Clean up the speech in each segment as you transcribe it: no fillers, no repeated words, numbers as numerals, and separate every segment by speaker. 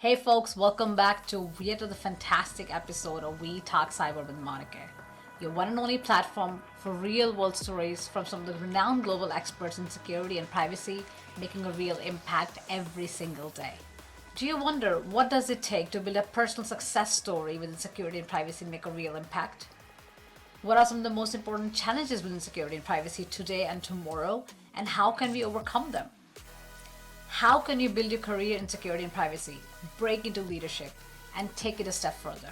Speaker 1: Hey folks, welcome back to yet another fantastic episode of We Talk Cyber with Monica, your one and only platform for real world stories from some of the renowned global experts in security and privacy making a real impact every single day. Do you wonder what does it take to build a personal success story within security and privacy and make a real impact? What are some of the most important challenges within security and privacy today and tomorrow, and how can we overcome them? How can you build your career in security and privacy, break into leadership, and take it a step further?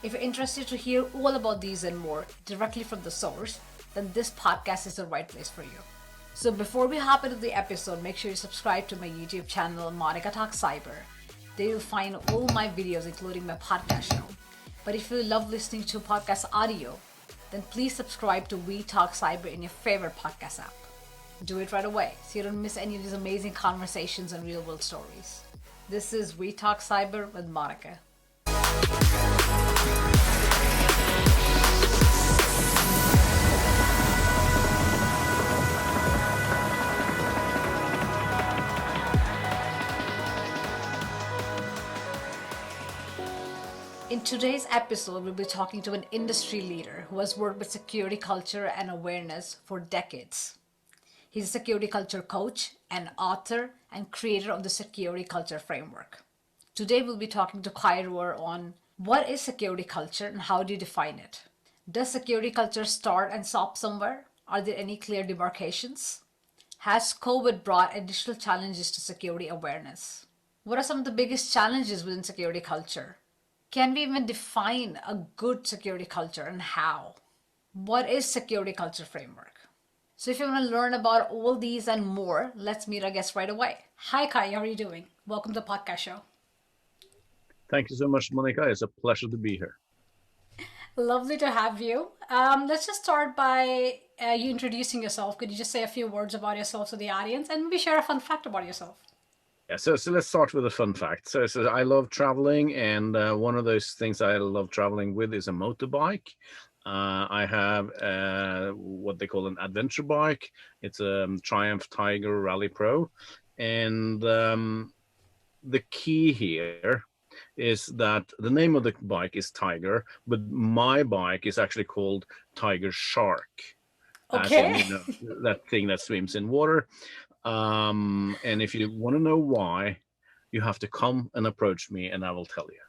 Speaker 1: If you're interested to hear all about these and more directly from the source, then this podcast is the right place for you. So before we hop into the episode, make sure you subscribe to my YouTube channel, Monica Talk Cyber. There you'll find all my videos, including my podcast show. But if you love listening to podcast audio, then please subscribe to We Talk Cyber in your favorite podcast app. Do it right away so you don't miss any of these amazing conversations and real world stories. This is We Talk Cyber with Monica. In today's episode, we'll be talking to an industry leader who has worked with security culture and awareness for decades. He's a security culture coach, an author, and creator of the Security Culture Framework. Today, we'll be talking to Roer on what is security culture and how do you define it? Does security culture start and stop somewhere? Are there any clear demarcations? Has COVID brought additional challenges to security awareness? What are some of the biggest challenges within security culture? Can we even define a good security culture and how? What is Security Culture Framework? So if you want to learn about all these and more, let's meet our guest right away. Hi Kai, how are you doing? Welcome to the podcast show.
Speaker 2: Thank you so much, Monica. It's a pleasure to be here.
Speaker 1: Lovely to have you. Let's just start by you introducing yourself. Could you just say a few words about yourself to the audience and maybe share a fun fact about yourself?
Speaker 2: Yeah, so let's start with a fun fact. So I love traveling, and one of those things I love traveling with is a motorbike. I have what they call an adventure bike. It's a Triumph Tiger Rally Pro, and the key here is that the name of the bike is Tiger, but my bike is actually called Tiger Shark, as in,
Speaker 1: Okay.
Speaker 2: that thing that swims in water. And if you want to know why, you have to come and approach me, and I will tell you.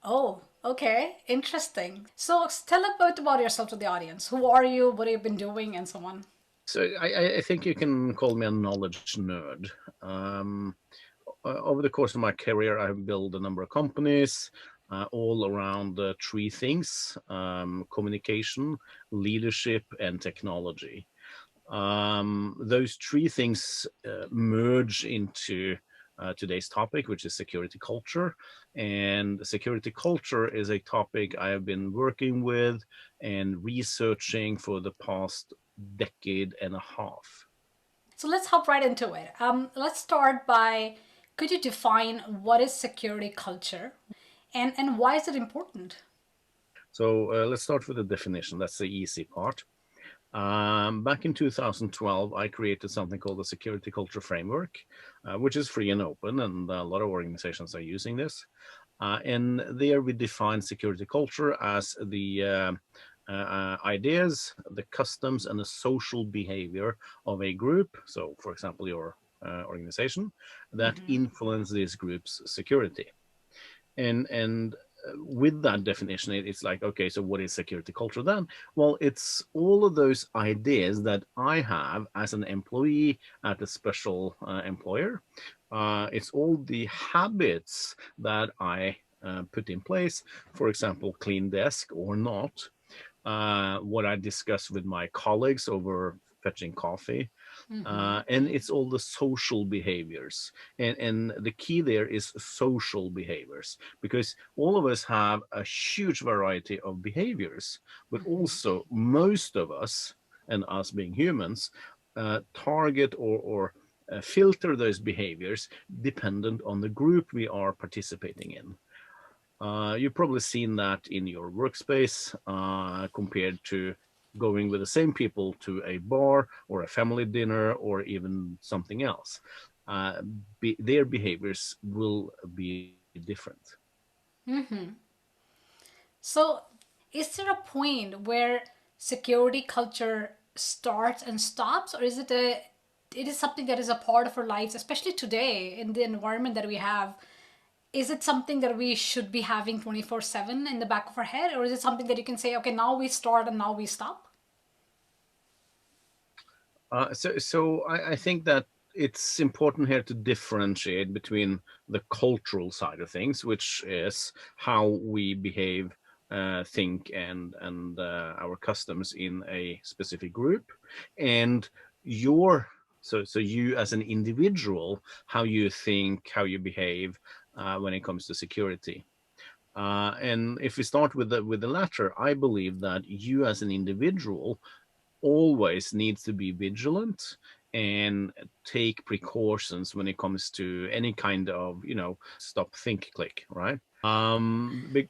Speaker 1: Oh, okay. Interesting. So tell a bit about yourself to the audience. Who are you? What have you been doing? And so on.
Speaker 2: So I think you can call me a knowledge nerd. Over the course of my career, I've built a number of companies all around three things: communication, leadership, and technology. Those three things merge into today's topic, which is security culture. And security culture is a topic I have been working with and researching for the past decade and a half.
Speaker 1: So let's hop right into it. Let's start by could you define what is security culture and why is it important?
Speaker 2: So let's start with the definition. That's the easy part. Back in 2012, I created something called the Security Culture Framework, which is free and open, and a lot of organizations are using this. And there we define security culture as the ideas, the customs, and the social behavior of a group. So, for example, your organization that influence this group's security. And with that definition, it's like, okay, so what is security culture then? Well, it's all of those ideas that I have as an employee at a special employer. It's all the habits that I put in place, for example, clean desk or not, what I discuss with my colleagues over fetching coffee, and it's all the social behaviors. And the key there is social behaviors, because all of us have a huge variety of behaviors, but also most of us, and us being humans, target or filter those behaviors dependent on the group we are participating in. You've probably seen that in your workspace compared to going with the same people to a bar or a family dinner or even something else. Their behaviors will be different.
Speaker 1: So, is there a point where security culture starts and stops, or is it is something that is a part of our lives, especially today in the environment that we have? Is it something that we should be having 24/7 in the back of our head, or is it something that you can say, okay, now we start and now we stop?
Speaker 2: I think that it's important here to differentiate between the cultural side of things, which is how we behave, think, and our customs in a specific group, and your so you as an individual, how you think, how you behave when it comes to security. And if we start with the latter, I believe that you as an individual always needs to be vigilant and take precautions when it comes to any kind of stop think click, right?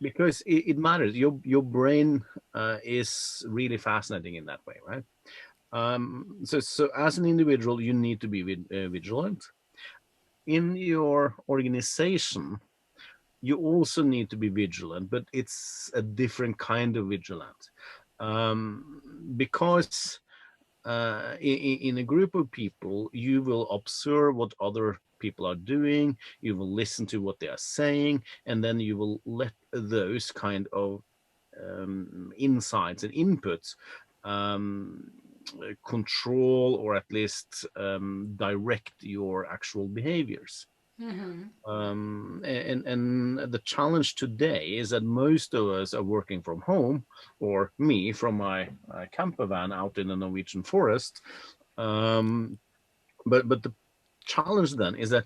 Speaker 2: Because it matters. Your brain is really fascinating in that way, right? So as an individual you need to be vigilant in your organization. You also need to be vigilant, but it's a different kind of vigilant, because in a group of people, you will observe what other people are doing, you will listen to what they are saying, and then you will let those kind of insights and inputs um, control, or at least direct your actual behaviors. And the challenge today is that most of us are working from home, or me from my camper van out in the Norwegian forest. Um, but the challenge then is that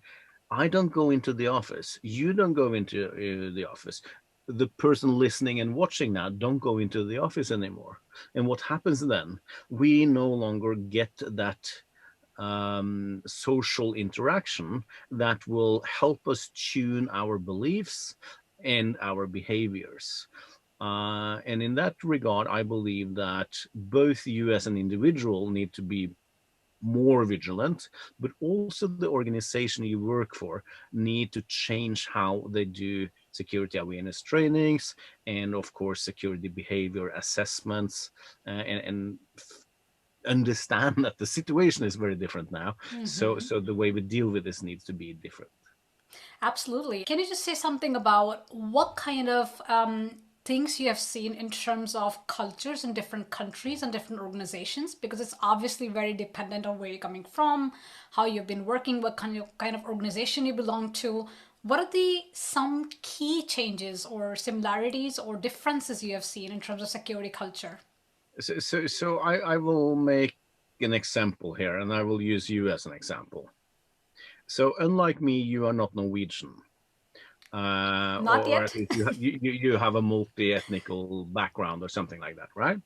Speaker 2: I don't go into the office. You don't go into the office. The person listening and watching now don't go into the office anymore. And what happens then? We no longer get that social interaction that will help us tune our beliefs and our behaviors. And in that regard, I believe that both you as an individual need to be more vigilant, but also the organization you work for need to change how they do security awareness trainings, and of course security behavior assessments, and understand that the situation is very different now. So the way we deal with this needs to be different.
Speaker 1: Absolutely. Can you just say something about what kind of things you have seen in terms of cultures in different countries and different organizations? Because it's obviously very dependent on where you're coming from, how you've been working, what kind of organization you belong to. What are the some key changes or similarities or differences you have seen in terms of security culture?
Speaker 2: So I will make an example here, and I will use you as an example. So unlike me, you are not Norwegian,
Speaker 1: Not
Speaker 2: or
Speaker 1: yet.
Speaker 2: at least you have a multi-ethnical background or something like that, right?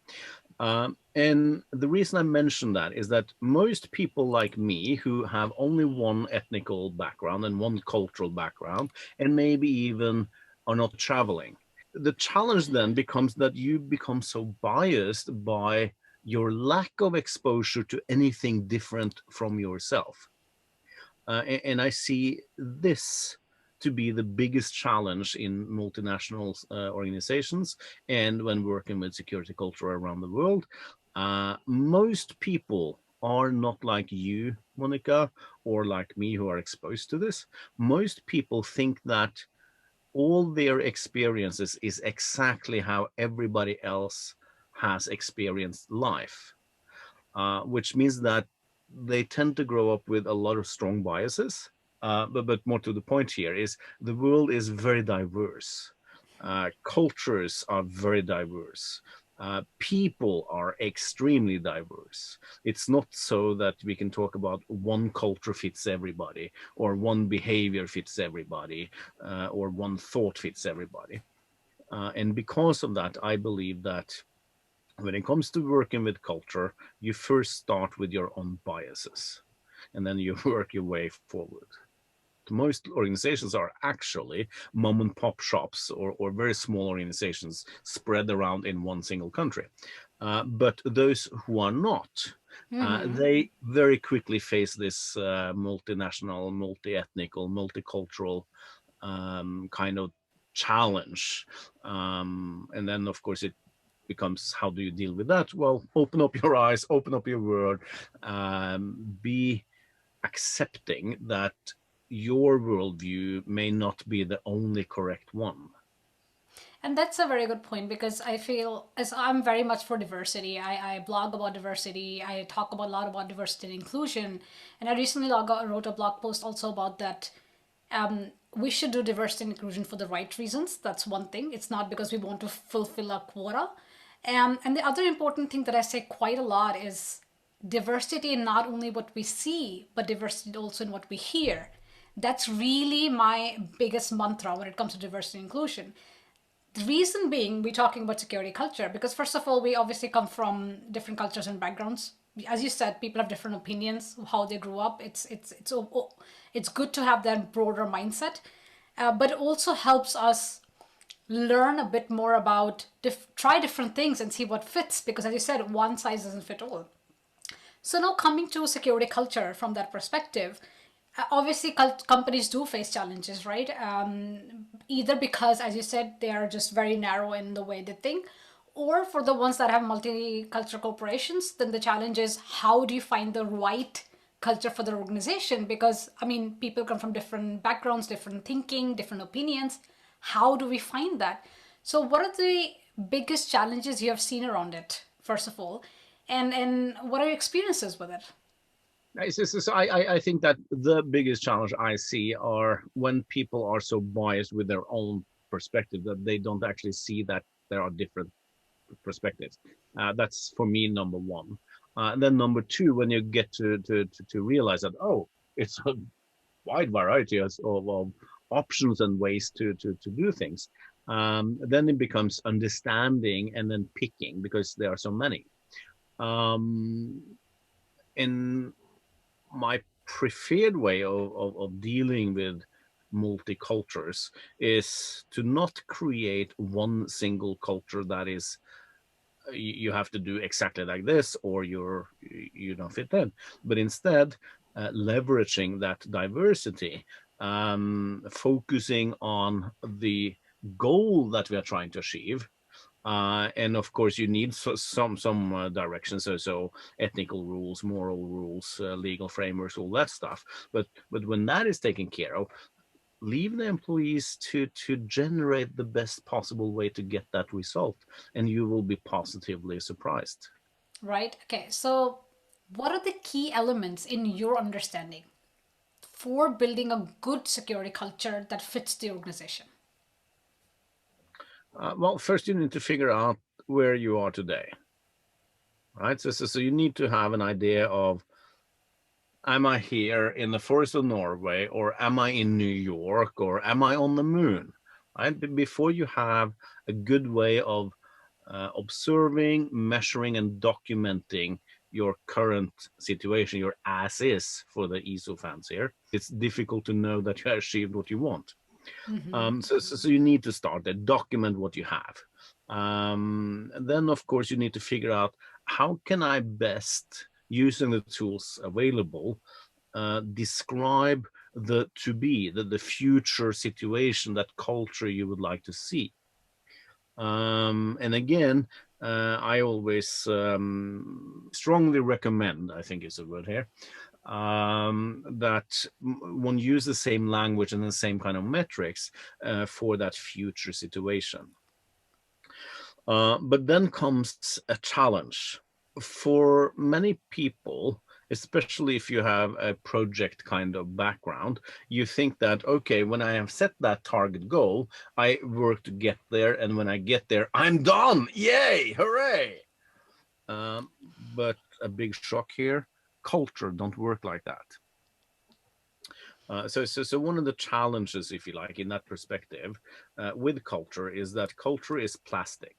Speaker 2: And the reason I mention that is that most people like me who have only one ethnical background and one cultural background, and maybe even are not traveling. The challenge then becomes that you become so biased by your lack of exposure to anything different from yourself. And I see this to be the biggest challenge in multinational organizations and when working with security culture around the world. Most people are not like you, Monica, or like me who are exposed to this. Most people think that all their experiences is exactly how everybody else has experienced life, which means that they tend to grow up with a lot of strong biases. But more to the point here is the world is very diverse. Cultures are very diverse. People are extremely diverse. It's not so that we can talk about one culture fits everybody, or one behavior fits everybody, or one thought fits everybody. And because of that, I believe that when it comes to working with culture, you first start with your own biases, and then you work your way forward. Most organizations are actually mom and pop shops, or very small organizations spread around in one single country. But those who are not, they very quickly face this multinational, multi ethnic, multicultural kind of challenge. And then, of course, it becomes, how do you deal with that? Well, open up your eyes, open up your world, be accepting that your worldview may not be the only correct one.
Speaker 1: And that's a very good point because I feel as I'm very much for diversity. I blog about diversity. I talk about a lot about diversity and inclusion. And I recently wrote a blog post also about that. We should do diversity and inclusion for the right reasons. That's one thing. It's not because we want to fulfill a quota. And the other important thing that I say quite a lot is diversity in not only what we see, but diversity also in what we hear. That's really my biggest mantra when it comes to diversity and inclusion. The reason being, we're talking about security culture because, first of all, we obviously come from different cultures and backgrounds. As you said, people have different opinions of how they grew up. It's good to have that broader mindset, but it also helps us learn a bit more about try different things and see what fits. Because, as you said, one size doesn't fit all. So now coming to security culture from that perspective, obviously companies do face challenges, right? Either because, as you said, they are just very narrow in the way they think, or for the ones that have multicultural corporations, then the challenge is how do you find the right culture for their organization? Because I mean, people come from different backgrounds, different thinking, different opinions. How do we find that? So, what are the biggest challenges you have seen around it, first of all, and what are your experiences with it?
Speaker 2: I think that the biggest challenge I see are when people are so biased with their own perspective that they don't actually see that there are different perspectives. That's for me number one. And then number two, when you get to realize that, oh, it's a wide variety of options and ways to do things, then it becomes understanding and then picking because there are so many. Um, in my preferred way of dealing with multicultures is to not create one single culture that is you have to do exactly like this or you don't fit in, but instead leveraging that diversity, focusing on the goal that we are trying to achieve. And of course, you need some direction. So ethical rules, moral rules, legal frameworks, all that stuff. But when that is taken care of, leave the employees to generate the best possible way to get that result, and you will be positively surprised.
Speaker 1: Right? Okay, so what are the key elements in your understanding for building a good security culture that fits the organization?
Speaker 2: Well, first you need to figure out where you are today, right? So you need to have an idea of, am I here in the forest of Norway, or am I in New York, or am I on the moon? Right? Before you have a good way of observing, measuring, and documenting your current situation, your as is for the ESO fans here, it's difficult to know that you achieved what you want. So you need to start there, document what you have. Then, of course, you need to figure out how can I best, using the tools available, describe the to be, the future situation, that culture you would like to see. And again, I always strongly recommend, I think is a word here, that one use the same language and the same kind of metrics for that future situation. But then comes a challenge. For many people, especially if you have a project kind of background, you think that, okay, when I have set that target goal, I work to get there. And when I get there, I'm done. Yay, hooray. But a big shock here, culture don't work like that. So one of the challenges, if you like, in that perspective, with culture is that culture is plastic.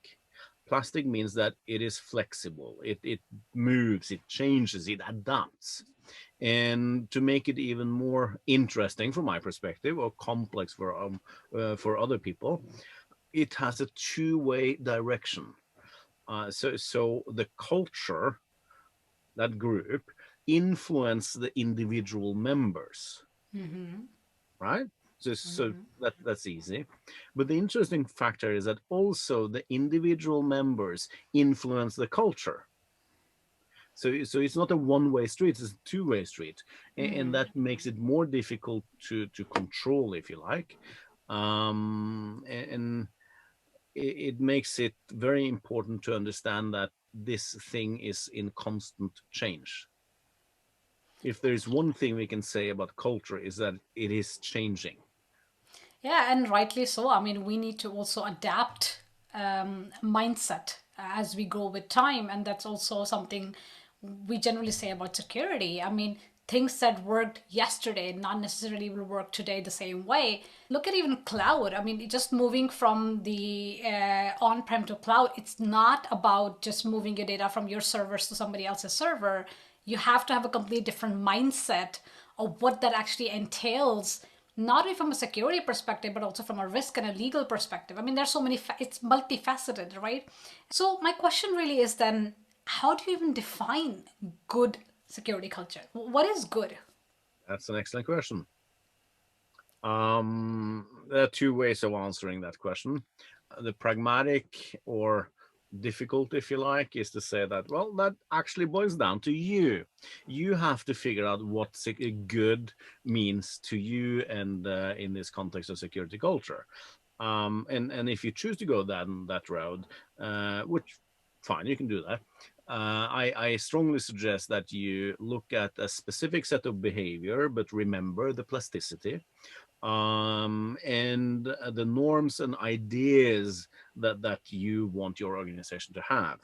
Speaker 2: Plastic means that it is flexible, it moves, it changes, it adapts. And to make it even more interesting from my perspective, or complex for other people, it has a two-way direction. So the culture, that group, influence the individual members, right? So that's easy. But the interesting factor is that also the individual members influence the culture. So it's not a one-way street; it's a two-way street, and that makes it more difficult to control, if you like, and it makes it very important to understand that this thing is in constant change. If there's one thing we can say about culture is that it is changing.
Speaker 1: Yeah, and rightly so. I mean, we need to also adapt mindset as we go with time, and that's also something we generally say about security. I mean, things that worked yesterday not necessarily will work today the same way. Look at even cloud. I mean, just moving from the on-prem to cloud, it's not about just moving your data from your servers to somebody else's server. You have to have a completely different mindset of what that actually entails, not only from a security perspective, but also from a risk and a legal perspective. I mean, there's so many, it's multifaceted, right? So, my question really is then, how do you even define good security culture? What is good?
Speaker 2: That's an excellent question. There are two ways of answering that question. The pragmatic or difficult, if you like, is to say that, well, that actually boils down to you. You have to figure out what good means to you, and in this context of security culture. And if you choose to go that road, which fine, you can do that. I strongly suggest that you look at a specific set of behavior, but remember the plasticity, and the norms and ideas that you want your organization to have.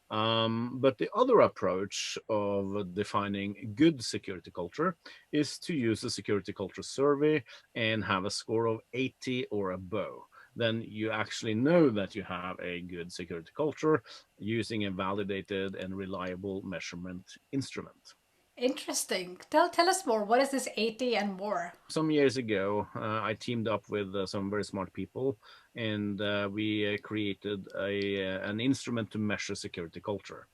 Speaker 2: But the other approach of defining good security culture is to use a security culture survey and have a score of 80 or above. Then you actually know that you have a good security culture using a validated and reliable measurement instrument.
Speaker 1: Interesting. Tell us more. What is this 80 and more?
Speaker 2: Some years ago, I teamed up with some very smart people, and we created an instrument to measure security culture.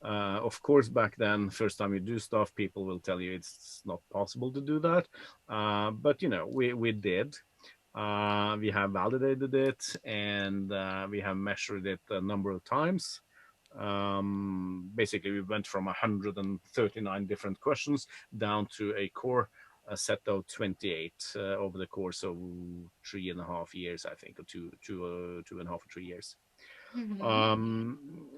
Speaker 2: Of course, back then, first time you do stuff, people will tell you it's not possible to do that. But we did. We have validated it, and we have measured it a number of times. Basically, we went from 139 different questions down to a core set of 28 over the course of 3.5 years, I think, or 2.5 or 3 years.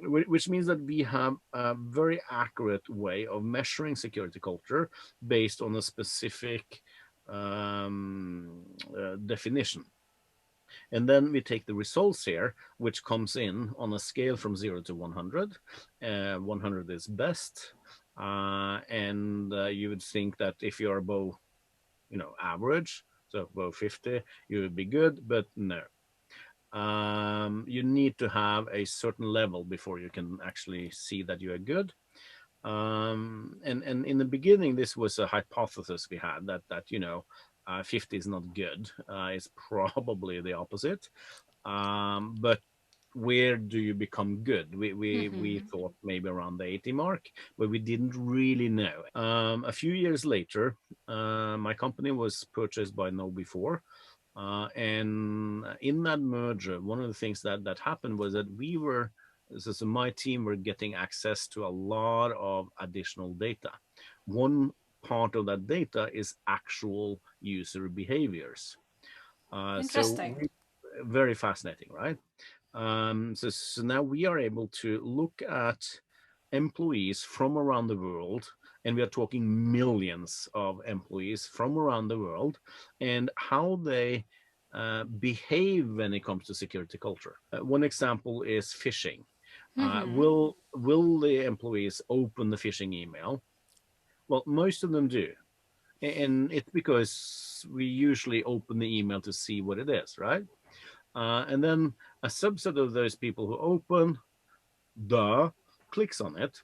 Speaker 2: Which means that we have a very accurate way of measuring security culture based on a specific definition. And then we take the results here, which comes in on a scale from 0 to 100. 100 is best. And you would think that if you're above, average, so above 50, you would be good, but no. You need to have a certain level before you can actually see that you are good. And in the beginning, this was a hypothesis we had that 50 is not good. It's probably the opposite. But where do you become good? We thought maybe around the 80 mark, but we didn't really know. A few years later, my company was purchased by KnowBe4. And in that merger, one of the things that happened was that so my team were getting access to a lot of additional data. One part of that data is actual user behaviors.
Speaker 1: Interesting.
Speaker 2: Very fascinating, right? So now we are able to look at employees from around the world, and we are talking millions of employees from around the world, and how they behave when it comes to security culture. One example is phishing. Will the employees open the phishing email? Well, most of them do. And it's because we usually open the email to see what it is, right? And then a subset of those people who open, clicks on it.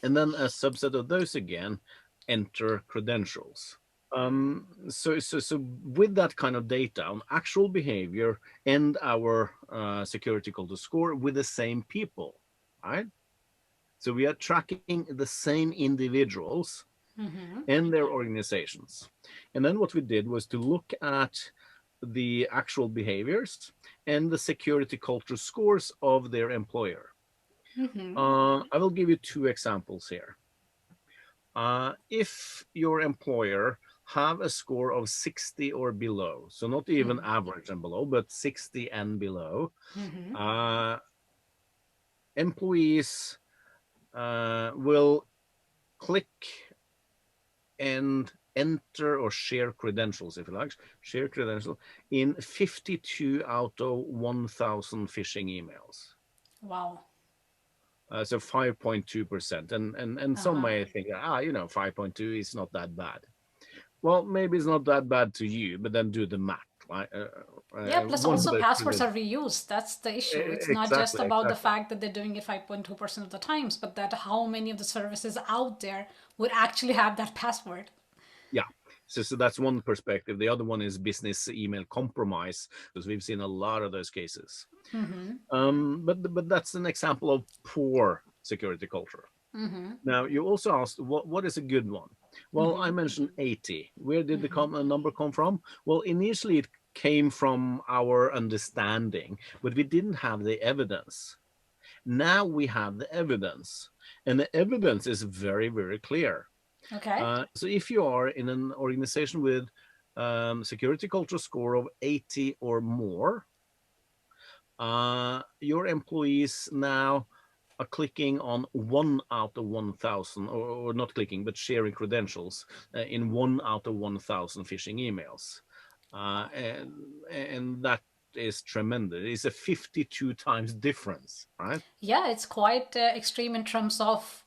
Speaker 2: And then a subset of those again enter credentials. So with that kind of data on actual behavior and our security culture score with the same people, right? So we are tracking the same individuals, and their organizations. And then what we did was to look at the actual behaviors and the security culture scores of their employer. I will give you two examples here. If your employer have a score of 60 or below, so not even average and below, but 60 and below, uh, employees will click and enter or share credentials, if you like, share credentials in 52 out of 1,000 phishing emails.
Speaker 1: Wow.
Speaker 2: So 5.2%. And some may think, 5.2 is not that bad. Well, maybe it's not that bad to you, but then do the math, right?
Speaker 1: Yeah, plus
Speaker 2: One of
Speaker 1: also
Speaker 2: those
Speaker 1: passwords are reused. That's the issue. It's not just
Speaker 2: exactly,
Speaker 1: about the
Speaker 2: exactly.
Speaker 1: fact that they're doing it 5.2% of the times, but that how many of the services out there would actually have that password.
Speaker 2: Yeah. So that's one perspective. The other one is business email compromise, because we've seen a lot of those cases. But that's an example of poor security culture. Now, you also asked what is a good one. Well, I mentioned 80. Where did the number come from? Well, initially it came from our understanding, but we didn't have the evidence. Now we have the evidence, and the evidence is very, very clear.
Speaker 1: Okay.
Speaker 2: So if you are in an organization with security culture score of 80 or more, your employees now are clicking on 1 out of 1,000, or not clicking, but sharing credentials in 1 out of 1,000 phishing emails. And that is tremendous. It's a 52 times difference, right?
Speaker 1: Yeah, it's quite extreme in terms of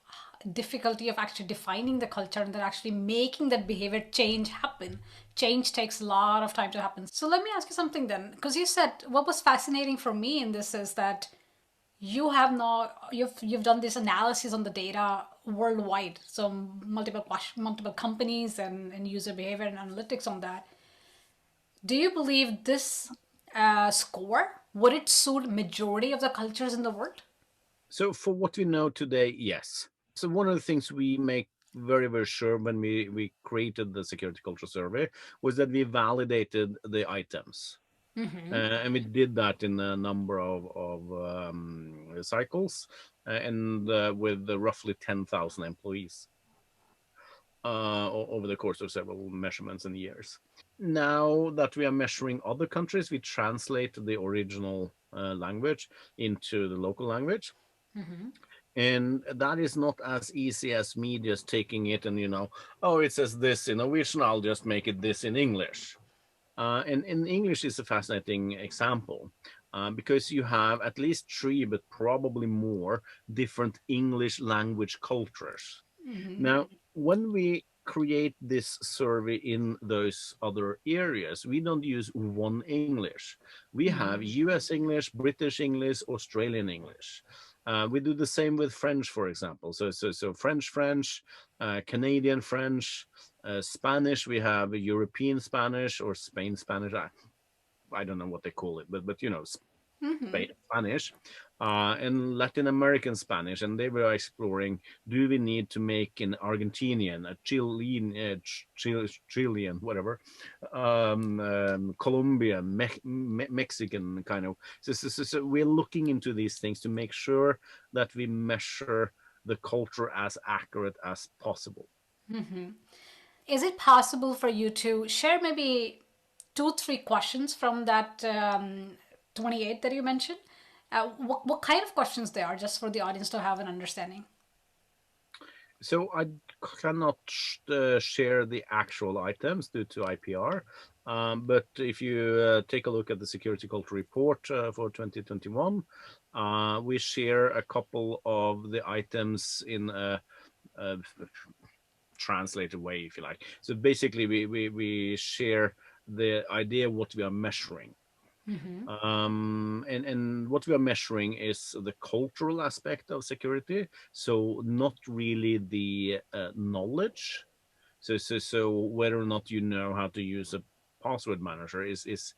Speaker 1: difficulty of actually defining the culture and then actually making that behavior change happen. Change takes a lot of time to happen. So let me ask you something then, because you said what was fascinating for me in this is that you've done this analysis on the data worldwide, so multiple companies and user behavior and analytics on that. Do you believe this score would it suit majority of the cultures in the world?
Speaker 2: So for what we know today, yes. So one of the things we make very, very sure when we created the security culture survey was that we validated the items. And we did that in a number of cycles, and with roughly 10,000 employees over the course of several measurements and years. Now that we are measuring other countries, we translate the original language into the local language. And that is not as easy as me just taking it and, oh, it says this in Norwegian, I'll just make it this in English. And in English is a fascinating example because you have at least three, but probably more, different English language cultures. Now, when we create this survey in those other areas, we don't use one English. We have US English, British English, Australian English. We do the same with French, for example. So French, Canadian French, Spanish. We have European Spanish or Spain Spanish. I don't know what they call it, but Spanish, and Latin American Spanish, and they were exploring: do we need to make an Argentinian, a Chilean, Chilean, whatever, Colombian, Mexican kind of. So we're looking into these things to make sure that we measure the culture as accurate as possible.
Speaker 1: Is it possible for you to share maybe two, three questions from that 28 that you mentioned? What kind of questions they are, just for the audience to have an understanding?
Speaker 2: So I cannot share the actual items due to IPR. But if you take a look at the Security Culture Report for 2021, we share a couple of the items in a translated way, if you like. So basically, we share the idea of what we are measuring. And what we are measuring is the cultural aspect of security, so not really the knowledge. So whether or not you know how to use a password manager is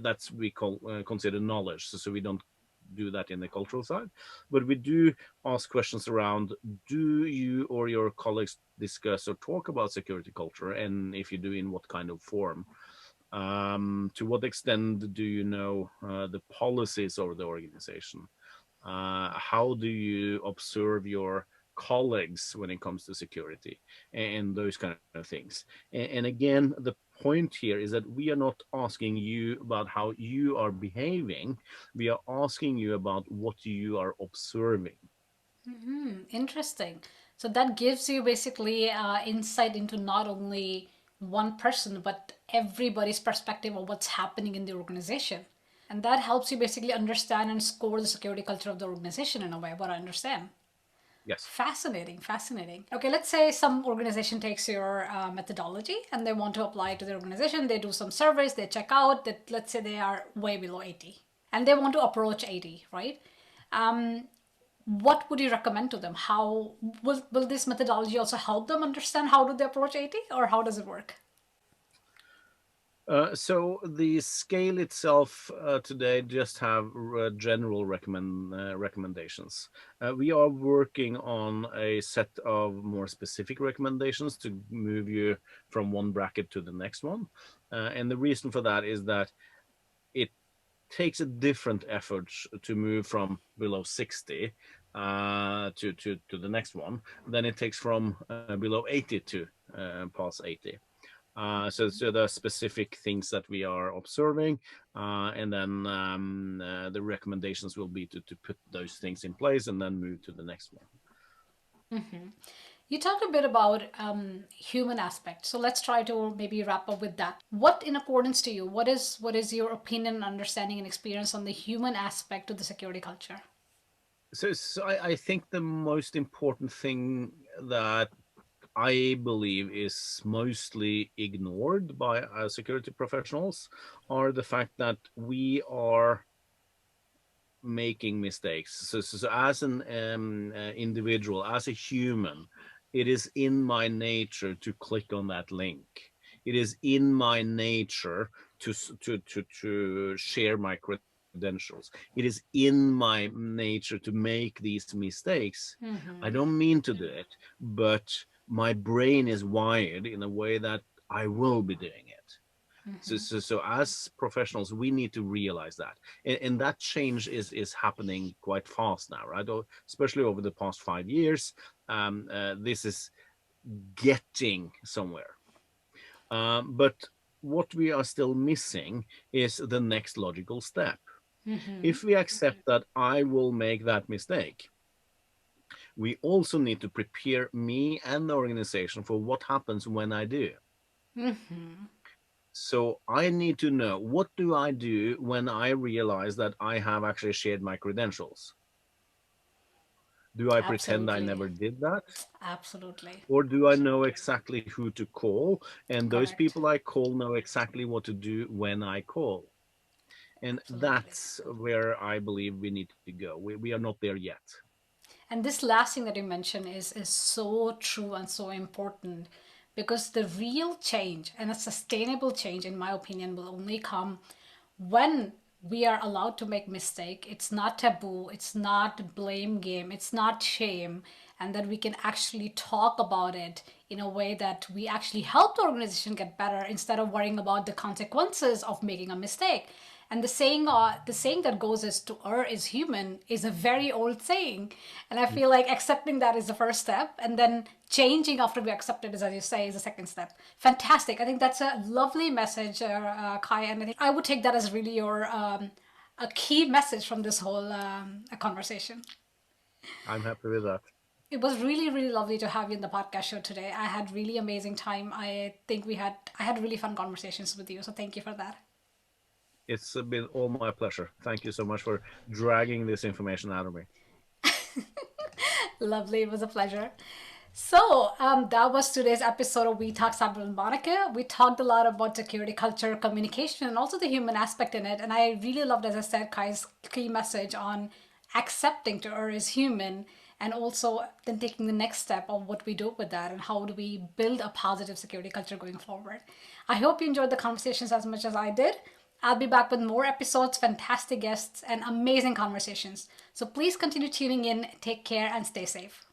Speaker 2: that's we call consider knowledge. So we don't do that in the cultural side, but we do ask questions around: do you or your colleagues discuss or talk about security culture, and if you do, in what kind of form? To what extent do you know the policies of the organization? How do you observe your colleagues when it comes to security and those kind of things? And again, the point here is that we are not asking you about how you are behaving. We are asking you about what you are observing.
Speaker 1: Interesting. So that gives you basically insight into not only one person, but everybody's perspective of what's happening in the organization. And that helps you basically understand and score the security culture of the organization in a way, what I understand.
Speaker 2: Yes.
Speaker 1: Fascinating, fascinating. Okay, let's say some organization takes your methodology and they want to apply it to their organization. They do some surveys, they check out that, let's say they are way below 80 and they want to approach 80, right? What would you recommend to them? How will this methodology also help them understand how do they approach 80, or how does it work?
Speaker 2: So the scale itself today just have general recommendations. We are working on a set of more specific recommendations to move you from one bracket to the next one. And the reason for that is that it takes a different effort to move from below 60 to the next one than it takes from below 80 to past 80. So there are specific things that we are observing, and then the recommendations will be to put those things in place and then move to the next one.
Speaker 1: You talked a bit about human aspect, so let's try to maybe wrap up with that. What, in accordance to you, what is your opinion, understanding, and experience on the human aspect of the security culture?
Speaker 2: So I think the most important thing that I believe is mostly ignored by security professionals are the fact that we are making mistakes. So as an individual, as a human, it is in my nature to click on that link. It is in my nature to share my credentials. It is in my nature to make these mistakes. I don't mean to do it, but my brain is wired in a way that I will be doing it. So as professionals, we need to realize that, and that change is happening quite fast now, right? Especially over the past 5 years, this is getting somewhere. But what we are still missing is the next logical step. If we accept that I will make that mistake, we also need to prepare me and the organization for what happens when I do. So I need to know, what do I do when I realize that I have actually shared my credentials? Do I pretend I
Speaker 1: Absolutely,
Speaker 2: never did that?
Speaker 1: absolutely,
Speaker 2: Or do I know exactly who to call? And those
Speaker 1: correct,
Speaker 2: people I call know exactly what to do when I call. And
Speaker 1: absolutely.
Speaker 2: that's where I believe we need to go. We are not there yet.
Speaker 1: And this last thing that you mentioned is so true and so important, because the real change and a sustainable change, in my opinion, will only come when we are allowed to make mistake. It's not taboo, it's not blame game, it's not shame, and that we can actually talk about it in a way that we actually help the organization get better instead of worrying about the consequences of making a mistake. And the saying that goes is to err is human is a very old saying, and I feel like accepting that is the first step, and then changing after we accept it is, as you say, is the second step. Fantastic. I think that's a lovely message, Kai, and I think I would take that as really your a key message from this whole conversation.
Speaker 2: I'm happy with that.
Speaker 1: It was really, really lovely to have you in the podcast show today. I had really amazing time. I had really fun conversations with you. So thank you for that.
Speaker 2: It's been all my pleasure. Thank you so much for dragging this information out of me.
Speaker 1: Lovely. It was a pleasure. So that was today's episode of We Talk Cyber with Monica. We talked a lot about security culture, communication, and also the human aspect in it. And I really loved, as I said, Kai's key message on accepting to err is human, and also then taking the next step of what we do with that and how do we build a positive security culture going forward. I hope you enjoyed the conversations as much as I did. I'll be back with more episodes, fantastic guests, and amazing conversations. So please continue tuning in, take care, and stay safe.